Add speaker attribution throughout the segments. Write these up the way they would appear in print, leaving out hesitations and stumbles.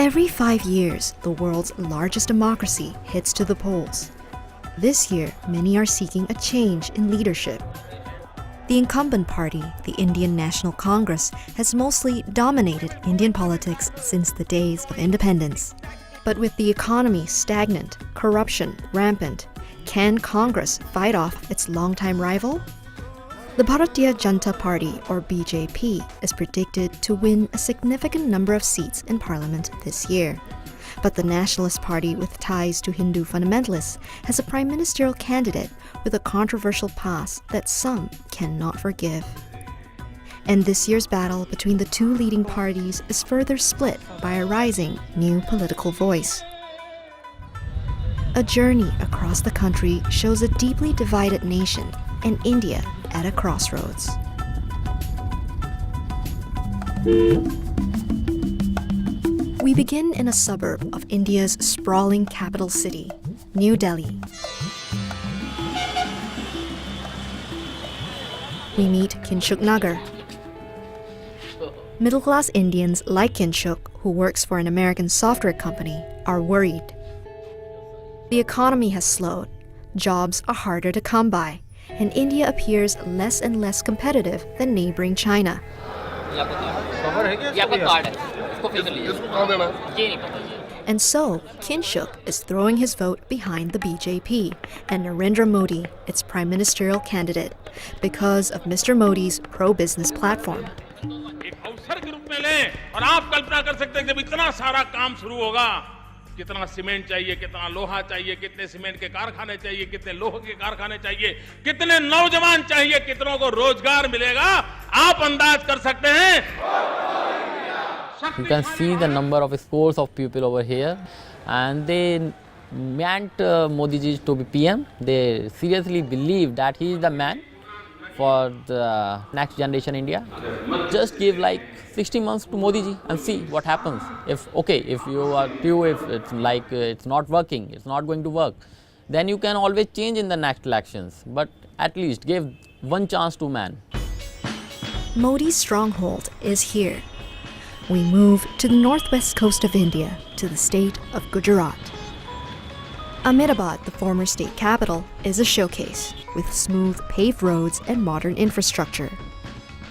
Speaker 1: Every 5 years, the world's largest democracy hits to the polls. This year, many are seeking a change in leadership. The incumbent party, the Indian National Congress, has mostly dominated Indian politics since the days of independence. But with the economy stagnant, corruption rampant, can Congress fight off its longtime rival? The Bharatiya Janata Party, or BJP, is predicted to win a significant number of seats in parliament this year. But the Nationalist Party, with ties to Hindu fundamentalists, has a prime ministerial candidate with a controversial past that some cannot forgive. And this year's battle between the two leading parties is further split by a rising new political voice. A journey across the country shows a deeply divided nation and India at a crossroads. We begin in a suburb of India's sprawling capital city, New Delhi. We meet Kinshuk Nagar. Middle-class Indians like Kinshuk, who works for an American software company, are worried. The economy has slowed, jobs are harder to come by, and India appears less and less competitive than neighboring China. And so, Kinshuk is throwing his vote behind the BJP and Narendra Modi, its prime ministerial candidate, because of Mr. Modi's pro-business platform.
Speaker 2: कितना cement चाहिए, कितना लोहा चाहिए, कितने cement के कारखाने चाहिए, कितने लोहे के कारखाने चाहिए, कितने नौजवान चाहिए, कितनों को रोजगार मिलेगा, आप अंदाज कर सकते हैं.
Speaker 3: You can see the number of scores of people over here, and they meant Modi ji to be PM. They seriously believe that he is the man for the next generation India. Just give like 60 months to Modi ji and see what happens. If you are few, if it's like it's not working, it's not going to work, then you can always change in the next elections. But at least give one chance to man.
Speaker 1: Modi's stronghold is here. We move to the northwest coast of India, to the state of Gujarat. Ahmedabad, the former state capital, is a showcase with smooth paved roads and modern infrastructure.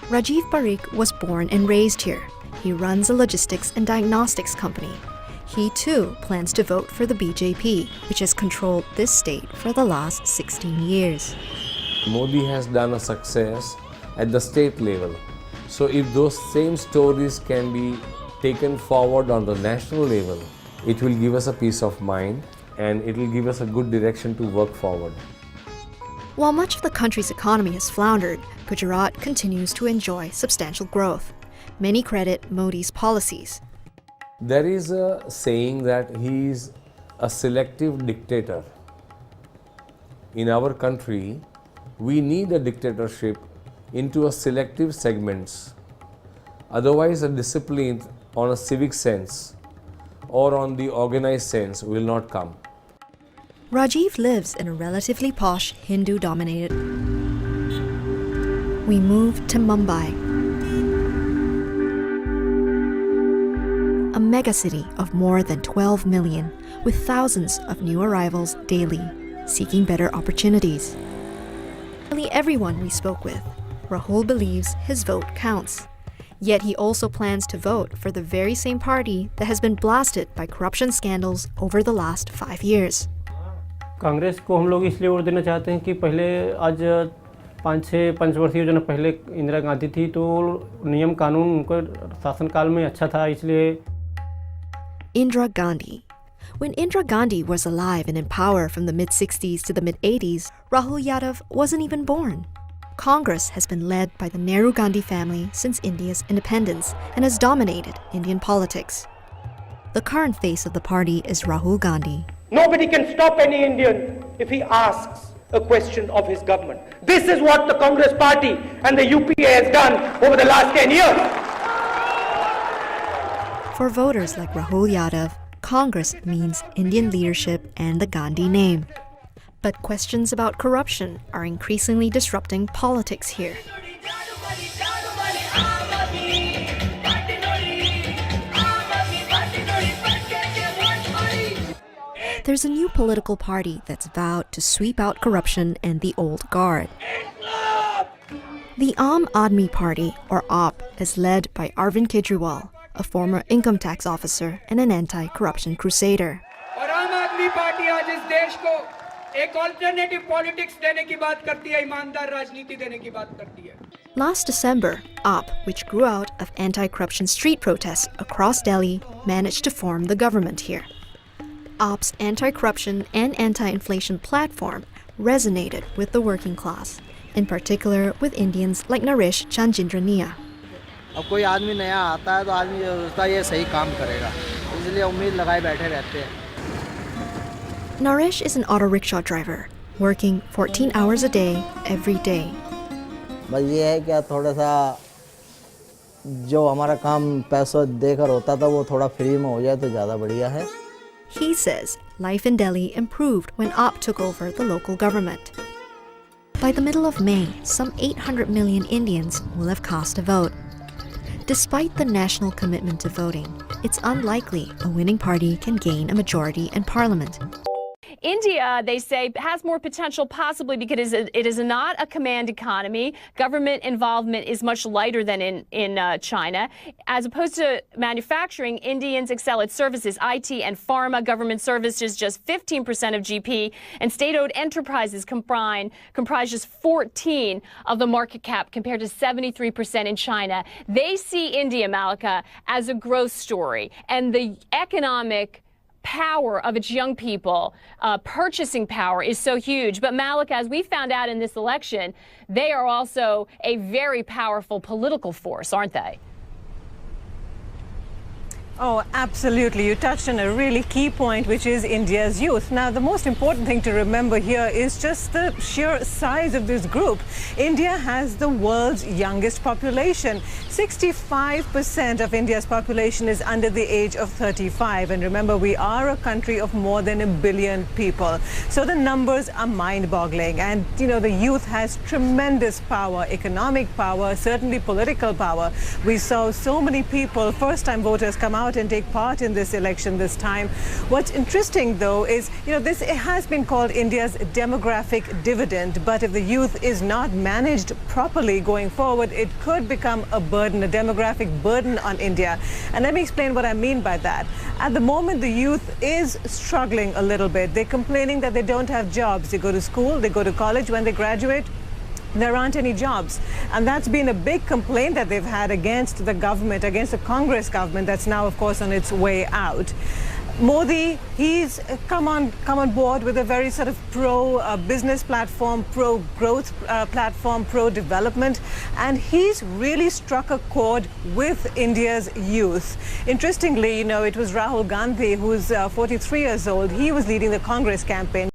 Speaker 1: Rajiv Parikh was born and raised here. He runs a logistics and diagnostics company. He too plans to vote for the BJP, which has controlled this state for the last 16 years.
Speaker 4: Modi has done a success at the state level. So if those same stories can be taken forward on the national level, it will give us a peace of mind and it will give us a good direction to work forward.
Speaker 1: While much of the country's economy has floundered, Gujarat continues to enjoy substantial growth. Many credit Modi's policies.
Speaker 4: There is a saying that he is a selective dictator. In our country, we need a dictatorship into a selective segments. Otherwise, a discipline on a civic sense or on the organized sense will not come.
Speaker 1: Rajiv lives in a relatively posh Hindu-dominated. We move to Mumbai, a megacity of more than 12 million, with thousands of new arrivals daily, seeking better opportunities. Nearly everyone we spoke with, Rahul believes his vote counts. Yet he also plans to vote for the very same party that has been blasted by corruption scandals over the last 5 years.
Speaker 5: Congress को हम लोग इसलिए vote देना चाहते हैं कि पहले आज 5-6 पंचवर्षीय जो पहले इंदिरा गांधी थी तो नियम कानून उनके शासनकाल में अच्छा था इसलिए.
Speaker 1: Indira Gandhi. When Indira Gandhi was alive and in power from the mid-60s to the mid-80s, Rahul Yadav wasn't even born. Congress has been led by the Nehru-Gandhi family since India's independence and has dominated Indian politics. The current face of the party is Rahul Gandhi.
Speaker 6: Nobody can stop any Indian if he asks a question of his government. This is what the Congress party and the UPA has done over the last 10 years.
Speaker 1: For voters like Rahul Yadav, Congress means Indian leadership and the Gandhi name. But questions about corruption are increasingly disrupting politics here. there's a new political party that's vowed to sweep out corruption and the old guard. The Aam Aadmi Party, or AAP, is led by Arvind Kejriwal, a former income tax officer and an anti-corruption crusader.
Speaker 7: और आम आदमी party आज इस देश को एक alternative politics देने की बात करती है, ईमानदार राजनीति देने की बात करती है.
Speaker 1: Last December, AAP, which grew out of anti-corruption street protests across Delhi, managed to form the government here. AAP's anti-corruption and anti-inflation platform resonated with the working class, in particular with Indians like Naresh Chandjindrania.
Speaker 8: अब कोई आदमी नया आता है तो आदमी सोचता है ये सही काम करेगा, इसलिए उम्मीद लगाए बैठे रहते हैं.
Speaker 1: Naresh is an auto rickshaw driver, working 14 hours a day, every day.
Speaker 8: बस ये है कि थोड़ा सा जो हमारा काम पैसों देकर होता था वो थोड़ा फ्री में हो जाए तो ज़्यादा बढ़िया है.
Speaker 1: He says life in Delhi improved when AAP took over the local government. By the middle of May, some 800 million Indians will have cast a vote. Despite the national commitment to voting, it's unlikely a winning party can gain a majority in parliament.
Speaker 9: India, they say, has more potential possibly because it is not a command economy. Government involvement is much lighter than in China. As opposed to manufacturing, Indians excel at services, IT and pharma. Government services just 15% of GP, and state-owned enterprises comprise just 14% of the market cap compared to 73% in China. They see India, Malika, as a growth story, and the economic power of its young people, purchasing power, is so huge. But Malik, as we found out in this election, they are also a very powerful political force, aren't they?
Speaker 10: Oh, absolutely. You touched on a really key point, which is India's youth. Now, the most important thing to remember here is just the sheer size of this group. India has the world's youngest population. 65% of India's population is under the age of 35. And remember, we are a country of more than 1 billion people. So the numbers are mind-boggling. And, you know, the youth has tremendous power, economic power, certainly political power. We saw so many people, first-time voters, come out and take part in this election this time. What's interesting, though, is, you know, this has been called India's demographic dividend, but if the youth is not managed properly going forward, it could become a burden, a demographic burden on India. And let me explain what I mean by that. At the moment, the youth is struggling a little bit. They're complaining that they don't have jobs. They go to school, they go to college. When they graduate, there aren't any jobs. And that's been a big complaint that they've had against the government, against the Congress government that's now, of course, on its way out. Modi, he's come on board with a very sort of pro-business platform, pro-growth platform, pro-development, and he's really struck a chord with India's youth. Interestingly, you know, it was Rahul Gandhi, who's 43 years old. He was leading the Congress campaign.